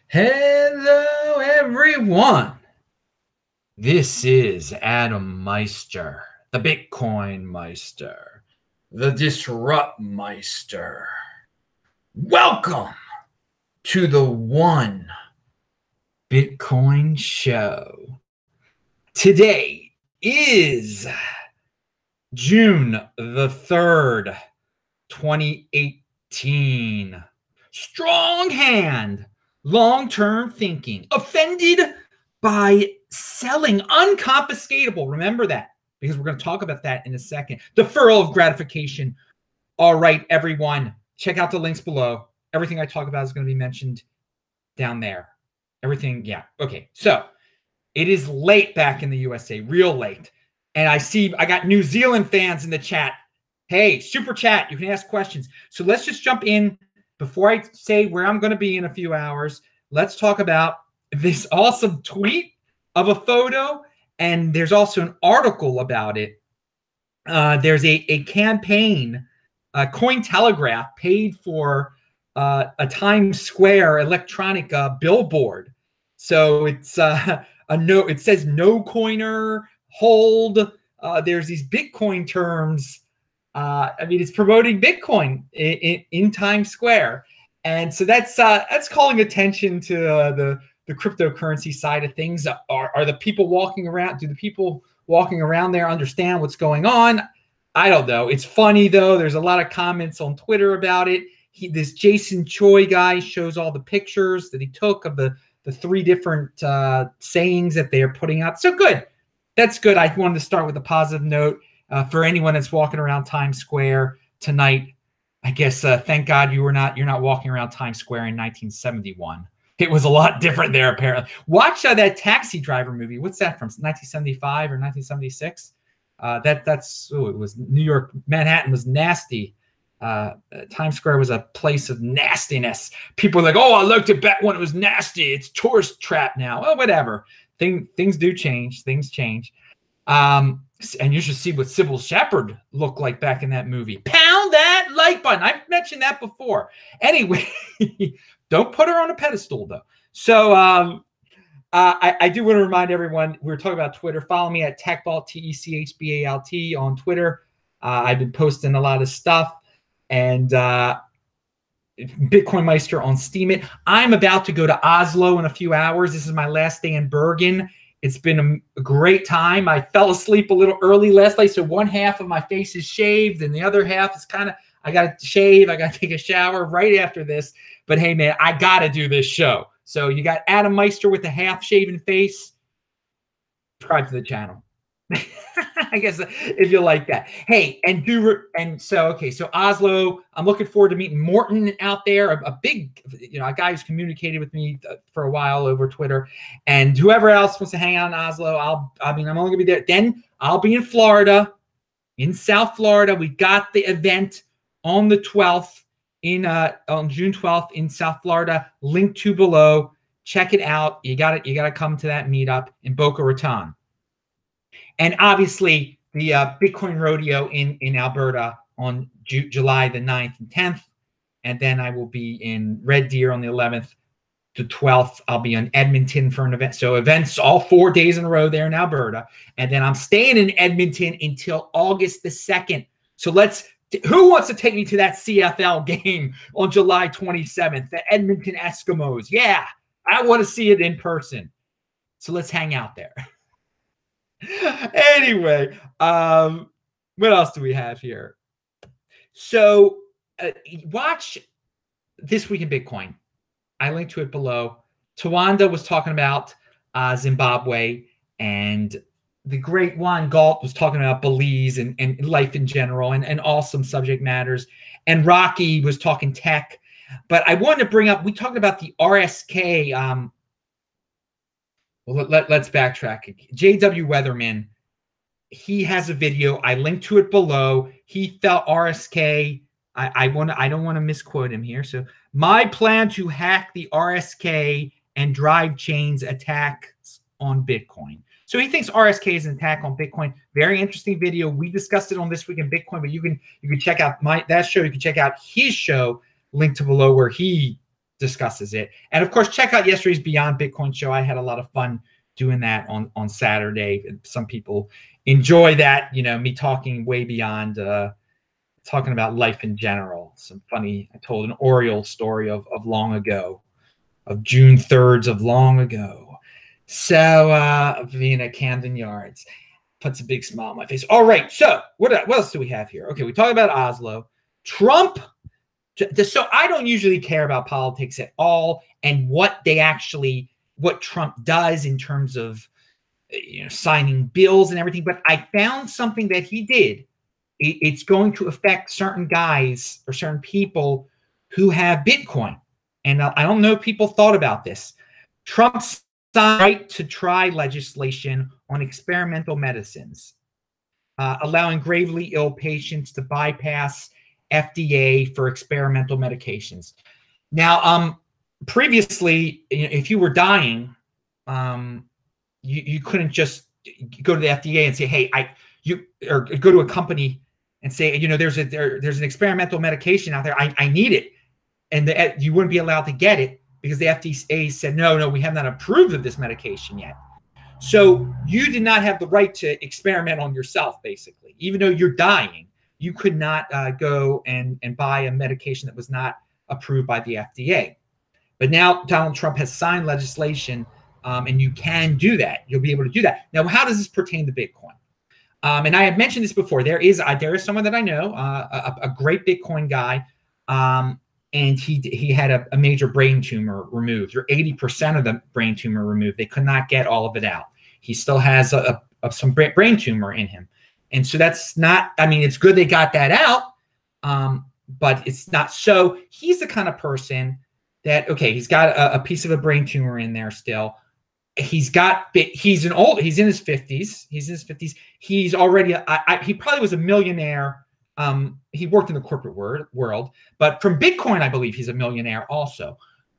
Hello, everyone. This is ALBERTA, the BitcoinMeister, the DisruptMeister. Welcome to the One Bitcoin Show. Today is June the 3rd, 2018. Strong hand. Long-term thinking, offended by selling, unconfiscatable. Remember that, because we're going to talk about that in a second. Deferral of gratification. All right, everyone, check out the links below. Everything I talk about is going to be mentioned down there. Everything, yeah. Okay, so it is late back in the USA, real late. And I got New Zealand fans in the chat. Hey, super chat, you can ask questions. So let's just jump in. Before I say where I'm going to be in a few hours, let's talk about this awesome tweet of a photo, and there's also an article about it. There's a campaign, Cointelegraph paid for a Times Square electronic billboard. So it's a note. It says "No coiner, hold." There's these Bitcoin terms. I mean, it's promoting Bitcoin in Times Square, and so that's calling attention to the cryptocurrency side of things. Are the people walking around? Do the people walking around there understand what's going on? I don't know. It's funny though. There's a lot of comments on Twitter about it. This Jason Choi guy shows all the pictures that he took of the three different sayings that they are putting out. So good. That's good. I wanted to start with a positive note. For anyone that's walking around Times Square tonight, I guess thank God you're not walking around Times Square in 1971. It was a lot different there, apparently. Watch that Taxi Driver movie. What's that from? 1975 or 1976? It was New York. Manhattan was nasty. Times Square was a place of nastiness. People were like, "Oh, I looked it back when it was nasty. It's tourist trap now." Well, whatever. Things do change. Things change. And you should see what Sybil Shepherd looked like back in that movie. Pound that like button. I've mentioned that before. Anyway, don't put her on a pedestal, though. So I do want to remind everyone, we were talking about Twitter. Follow me at TechBalt, TechBalt on Twitter. I've been posting a lot of stuff. And BitcoinMeister on Steemit. I'm about to go to Oslo in a few hours. This is my last day in Bergen. It's been a great time. I fell asleep a little early last night, so one half of my face is shaved, and the other half is kind of, I got to shave. I got to take a shower right after this. But hey, man, I got to do this show. So you got ALBERTA with a half-shaven face. Subscribe to the channel. I guess if you like that. Hey, so Oslo, I'm looking forward to meeting Morton out there, a big, a guy who's communicated with me for a while over Twitter, and whoever else wants to hang out in Oslo. I'm only gonna be there. Then I'll be in Florida, in South Florida. We got the event on the 12th on June 12th in South Florida. Link to below. Check it out. You got to come to that meetup in Boca Raton. And obviously, the Bitcoin Rodeo in Alberta on July the 9th and 10th. And then I will be in Red Deer on the 11th to 12th. I'll be in Edmonton for an event. So events all 4 days in a row there in Alberta. And then I'm staying in Edmonton until August the 2nd. So who wants to take me to that CFL game on July 27th? The Edmonton Eskimos. Yeah, I want to see it in person. So let's hang out there. Anyway, what else do we have here? So watch This Week in Bitcoin. I linked to it below. Tawanda was talking about Zimbabwe, and the great Juan Galt was talking about Belize and life in general and awesome subject matters. And Rocky was talking tech. But I wanted to bring up, we talked about the RSK. Well, let's backtrack. JW Weatherman, he has a video. I linked to it below. He felt RSK. I don't want to misquote him here. So my plan to hack the RSK and drive chains attacks on Bitcoin. So he thinks RSK is an attack on Bitcoin. Very interesting video. We discussed it on This Week in Bitcoin, but you can check out that show. You can check out his show, linked to below, where he discusses it. And of course, check out yesterday's Beyond Bitcoin show. I had a lot of fun doing that on Saturday. Some people enjoy that, me talking way beyond talking about life in general. Some funny, I told an Oriole story of long ago, of June 3rd of long ago. So being at Camden Yards puts a big smile on my face. All right, so what else do we have here? Okay, we talked about Oslo. Trump. So I don't usually care about politics at all and what Trump does in terms of signing bills and everything. But I found something that he did. It's going to affect certain guys or certain people who have Bitcoin. And I don't know if people thought about this. Trump's right to try legislation on experimental medicines, allowing gravely ill patients to bypass FDA for experimental medications. Now, previously, if you were dying, you couldn't just go to the FDA and say, "Hey, or go to a company and say, there's an experimental medication out there. I need it," and you wouldn't be allowed to get it because the FDA said, "No, we have not approved of this medication yet." So you did not have the right to experiment on yourself, basically, even though you're dying. You could not go and buy a medication that was not approved by the FDA. But now Donald Trump has signed legislation, and you can do that. You'll be able to do that. Now, how does this pertain to Bitcoin? And I have mentioned this before. There is someone that I know, a great Bitcoin guy, and he had a major brain tumor removed, or 80% of the brain tumor removed. They could not get all of it out. He still has some brain tumor in him. And so that's not, it's good they got that out, but it's not. So he's the kind of person that, okay, he's got a piece of a brain tumor in there still. He's in his 50s. He's already, he probably was a millionaire. He worked in the corporate world, but from Bitcoin, I believe he's a millionaire also.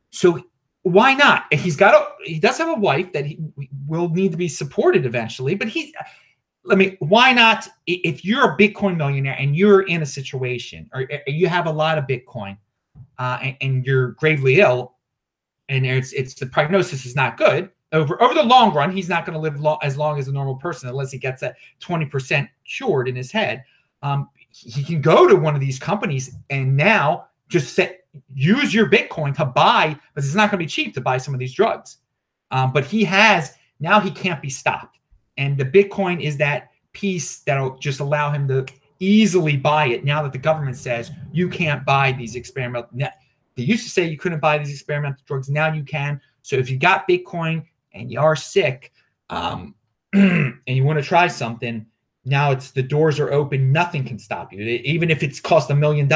So why not? He does have a wife that he will need to be supported eventually, but why not? If you're a Bitcoin millionaire and you're in a situation, or you have a lot of Bitcoin, and you're gravely ill, and it's the prognosis is not good over the long run, he's not going to live as long as a normal person unless he gets that 20% cured in his head. He can go to one of these companies and now just use your Bitcoin to buy, but it's not going to be cheap to buy some of these drugs. But he can't be stopped. And the Bitcoin is that piece that'll just allow him to easily buy it now that the government says you can't buy these experimental. They used to say you couldn't buy these experimental drugs. Now you can. So if you got Bitcoin and you are sick, and you want to try something, now the doors are open. Nothing can stop you. Even if it's cost $1 million,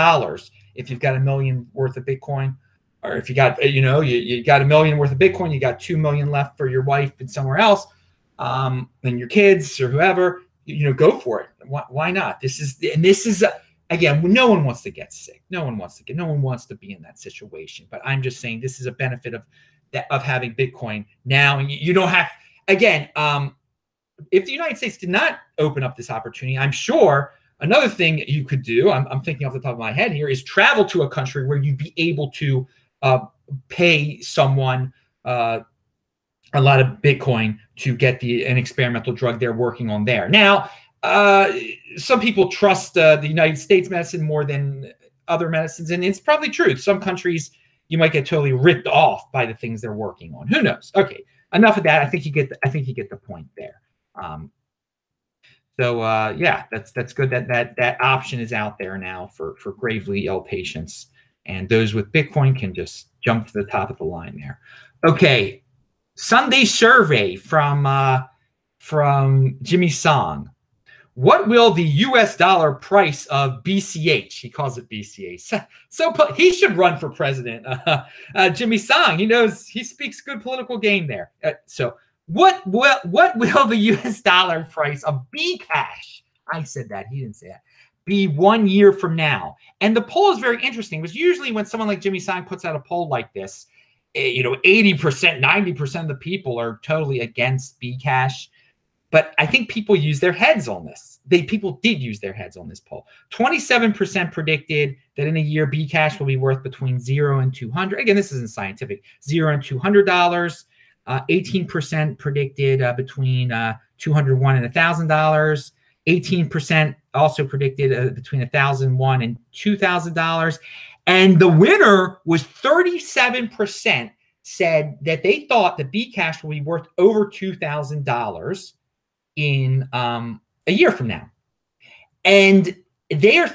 if you've got $1 million worth of Bitcoin, or if you got, you got $1 million worth of Bitcoin, you got 2 million left for your wife and somewhere else, and your kids or whoever, go for it. Why not? This is again, no one wants to get sick. No one wants to be in that situation. But I'm just saying this is a benefit of having Bitcoin now. And you don't have, again, if the United States did not open up this opportunity, I'm sure another thing you could do, I'm thinking off the top of my head here, is travel to a country where you'd be able to pay someone a lot of Bitcoin to get an experimental drug they're working on there. Now, some people trust the United States medicine more than other medicines, and it's probably true. Some countries you might get totally ripped off by the things they're working on. Who knows? Okay, enough of that. I think you get the point there. Yeah, that's good that option is out there now for gravely ill patients, and those with Bitcoin can just jump to the top of the line there. Okay, Sunday survey from Jimmy Song. What will the U.S. dollar price of BCH? He calls it BCH. So he should run for president. Jimmy Song, he speaks good political game there. So what will the U.S. dollar price of Bcash? I said that. He didn't say that. Be 1 year from now. And the poll is very interesting, because usually when someone like Jimmy Song puts out a poll like this, 80%, 90% of the people are totally against Bcash. But I think people use their heads on this. People did use their heads on this poll. 27% predicted that in a year, Bcash will be worth between $0 and $200. Again, this isn't scientific. $0 and $200. 18% predicted between $201 and $1,000. 18% also predicted between $1,001 and $2,000. And the winner was 37% said that they thought that Bcash will be worth over $2,000 in a year from now. And they're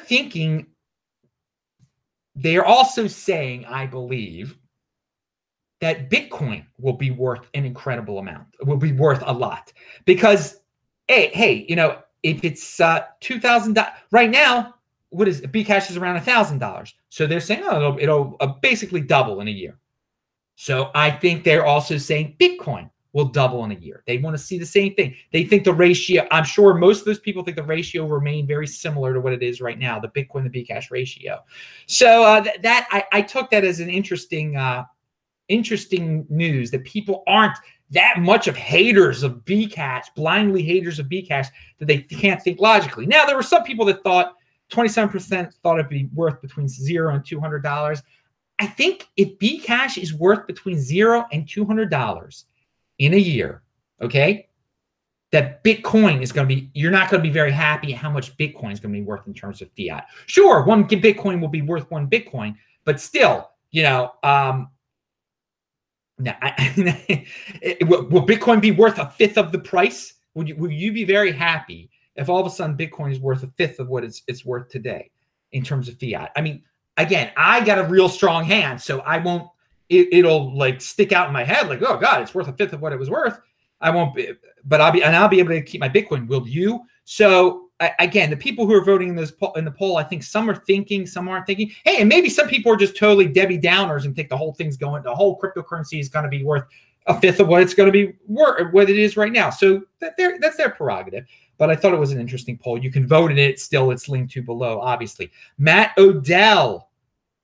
also saying, I believe, that Bitcoin will be worth an incredible amount, will be worth a lot. Because, hey, you know, if it's $2,000 right now, what is it? Bcash is around $1,000. So they're saying, oh, it'll basically double in a year. So I think they're also saying Bitcoin will double in a year. They want to see the same thing. They think the ratio, I'm sure most of those people think the ratio will remain very similar to what it is right now, the Bitcoin to Bcash ratio. So I took that as an interesting news, that people aren't that much of haters of Bcash, blindly haters of Bcash, that they can't think logically. Now, there were some people that thought 27% thought it'd be worth between $0 and $200. I think if Bcash is worth between $0 and $200 in a year, okay, that Bitcoin is going to be, you're not going to be very happy at how much Bitcoin is going to be worth in terms of fiat. Sure, one Bitcoin will be worth one Bitcoin, but still, you know, now, will Bitcoin be worth a fifth of the price? Will you be very happy if all of a sudden Bitcoin is worth a fifth of what it's worth today in terms of fiat? I mean, again, I got a real strong hand, so I won't, it'll like stick out in my head like, oh God, it's worth a fifth of what it was worth. I won't be, but I'll be able to keep my Bitcoin. Will you? So again, the people who are voting in the poll, I think some are thinking, some aren't thinking. Hey, and maybe some people are just totally Debbie Downers and think the whole cryptocurrency is going to be worth a fifth of what it's going to be worth, what it is right now. So that's their prerogative. But I thought it was an interesting poll. You can vote in it. Still, it's linked to below, obviously. Matt Odell.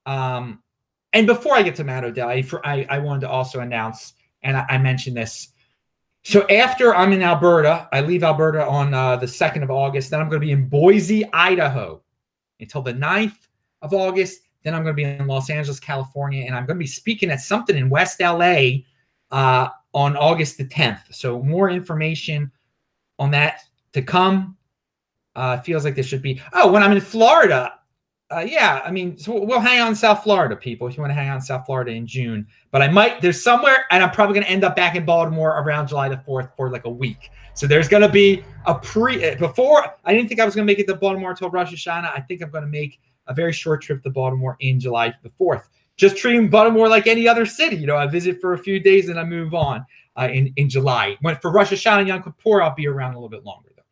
And before I get to Matt Odell, I wanted to also announce, and I mentioned this. So after I'm in Alberta, I leave Alberta on the 2nd of August. Then I'm going to be in Boise, Idaho until the 9th of August. Then I'm going to be in Los Angeles, California. And I'm going to be speaking at something in West LA on August the 10th. So more information on that to come. Feels like there should be. Oh, when I'm in Florida. Yeah, I mean, so we'll hang out in South Florida, people, if you want to hang out in South Florida in June. But there's somewhere, and I'm probably going to end up back in Baltimore around July the 4th for like a week. So there's going to be before, I didn't think I was going to make it to Baltimore until Rosh Hashanah. I think I'm going to make a very short trip to Baltimore in July the 4th. Just treating Baltimore like any other city. You know, I visit for a few days and I move on in July. For Rosh Hashanah and Yom Kippur, I'll be around a little bit longer, though.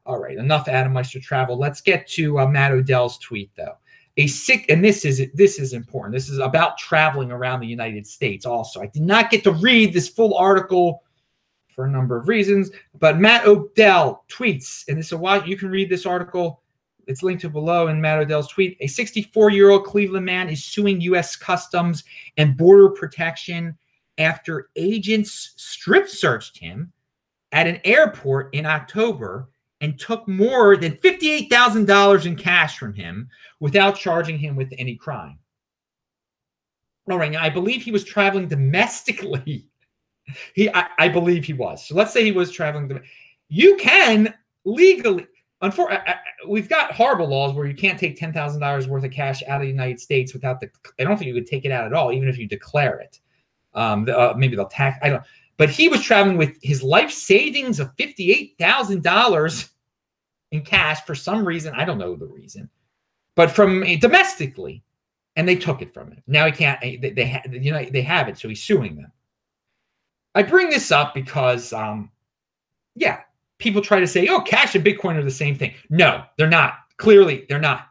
All right, enough ALBERTA travel. Let's get to Matt Odell's tweet, though. And this is important. This is about traveling around the United States also. I did not get to read this full article for a number of reasons, but Matt Odell tweets, and this is why you can read this article. It's linked to below in Matt Odell's tweet. A 64-year-old Cleveland man is suing U.S. Customs and Border Protection after agents strip searched him at an airport in October and took more than $58,000 in cash from him without charging him with any crime. All right, now I believe he was traveling domestically. I believe he was. So let's say he was traveling. You can legally, we've got horrible laws where you can't take $10,000 worth of cash out of the United States without I don't think you could take it out at all, even if you declare it. Maybe they'll tax, I don't know. But he was traveling with his life savings of $58,000 in cash for some reason. I don't know the reason, but from domestically, and they took it from him. Now he can't. They have it, so he's suing them. I bring this up because, yeah, people try to say, "Oh, cash and Bitcoin are the same thing." No, they're not. Clearly, they're not.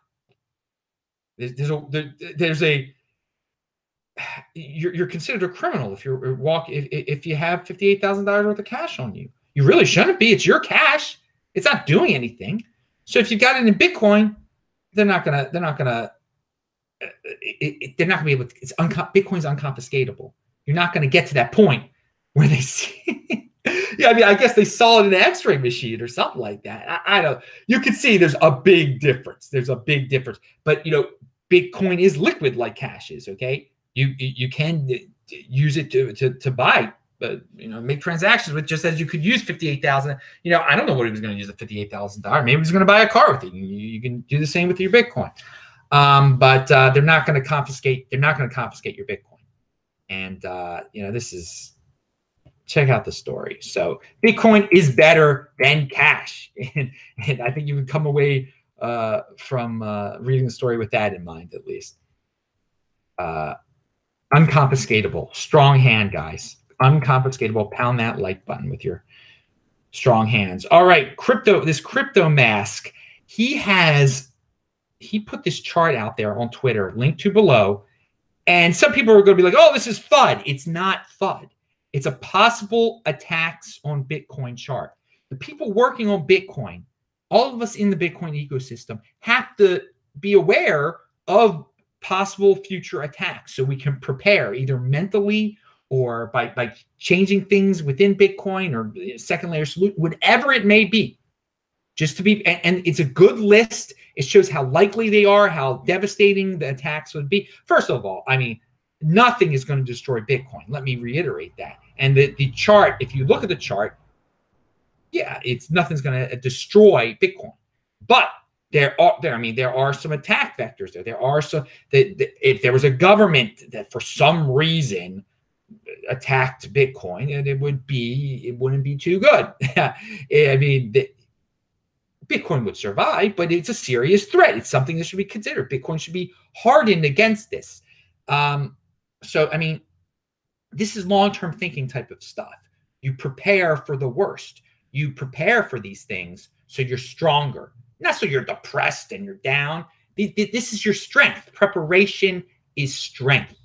You're considered a criminal if if you have $58,000 worth of cash on you. You really shouldn't be. It's your cash. It's not doing anything. So if you got it in Bitcoin, they're not gonna be able to. Bitcoin's unconfiscatable. You're not gonna get to that point where they see Yeah, I mean, I guess they saw it in an X-ray machine or something like that. I don't. You can see there's a big difference. There's a big difference. But Bitcoin is liquid like cash is. Okay, you can use it to buy, but make transactions with, just as you could use 58,000. I don't know what he was going to use the $58,000. Maybe he's going to buy a car with it. You can do the same with your Bitcoin. But they're not going to confiscate. They're not going to confiscate your Bitcoin. And this is. Check out the story. So Bitcoin is better than cash. And I think you can come away from reading the story with that in mind, at least. Unconfiscatable. Strong hand, guys. Unconfiscatable. Pound that like button with your strong hands. All right. This crypto mask. He put this chart out there on Twitter, linked to below. And some people are going to be like, oh, this is FUD. It's not FUD. It's a possible attacks on Bitcoin chart. The people working on Bitcoin, all of us in the Bitcoin ecosystem, have to be aware of possible future attacks so we can prepare either mentally or by changing things within Bitcoin or second layer solution, whatever it may be. Just to be, and it's a good list. It shows how likely they are, how devastating the attacks would be. First of all, I mean, nothing is going to destroy Bitcoin. Let me reiterate that. And the chart, if you look at the chart, yeah, nothing's going to destroy Bitcoin. But there are some attack vectors there. There are some if there was a government that for some reason attacked Bitcoin, and it wouldn't be too good. I mean, Bitcoin would survive, but it's a serious threat. It's something that should be considered. Bitcoin should be hardened against this. So, I mean, this is long-term thinking type of stuff. You prepare for the worst. You prepare for these things so you're stronger. Not so you're depressed and you're down. This is your strength. Preparation is strength.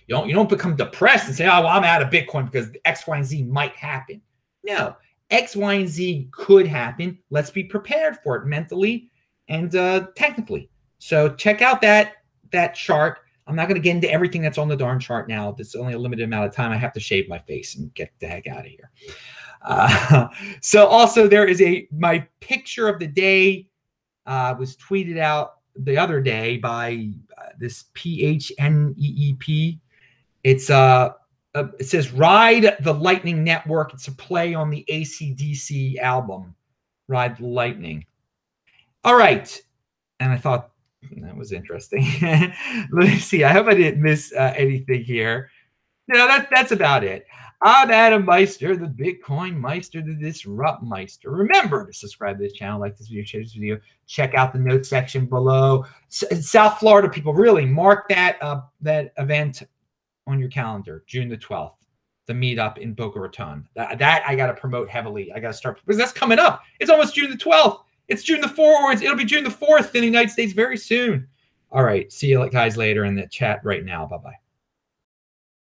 You don't become depressed and say, oh, well, I'm out of Bitcoin because X, Y, and Z might happen. No, X, Y, and Z could happen. Let's be prepared for it mentally and technically. So check out that chart. I'm not going to get into everything that's on the darn chart now. There's only a limited amount of time. I have to shave my face and get the heck out of here. So also there is my picture of the day was tweeted out the other day by this PHNEEP. It says Ride the Lightning Network. It's a play on the AC/DC album, Ride the Lightning. All right. And I thought, that was interesting. Let me see. I hope I didn't miss anything here. No, that's about it. I'm Adam Meister, the Bitcoin Meister, the Disrupt Meister. Remember to subscribe to this channel, like this video, share this video. Check out the notes section below. South Florida people, really mark that event on your calendar, June the 12th, the meetup in Boca Raton. That I got to promote heavily. I got to start because that's coming up. It's almost June the 12th. It's June the 4th. It'll be June the 4th in the United States very soon. All right. See you guys later in the chat right now. Bye-bye.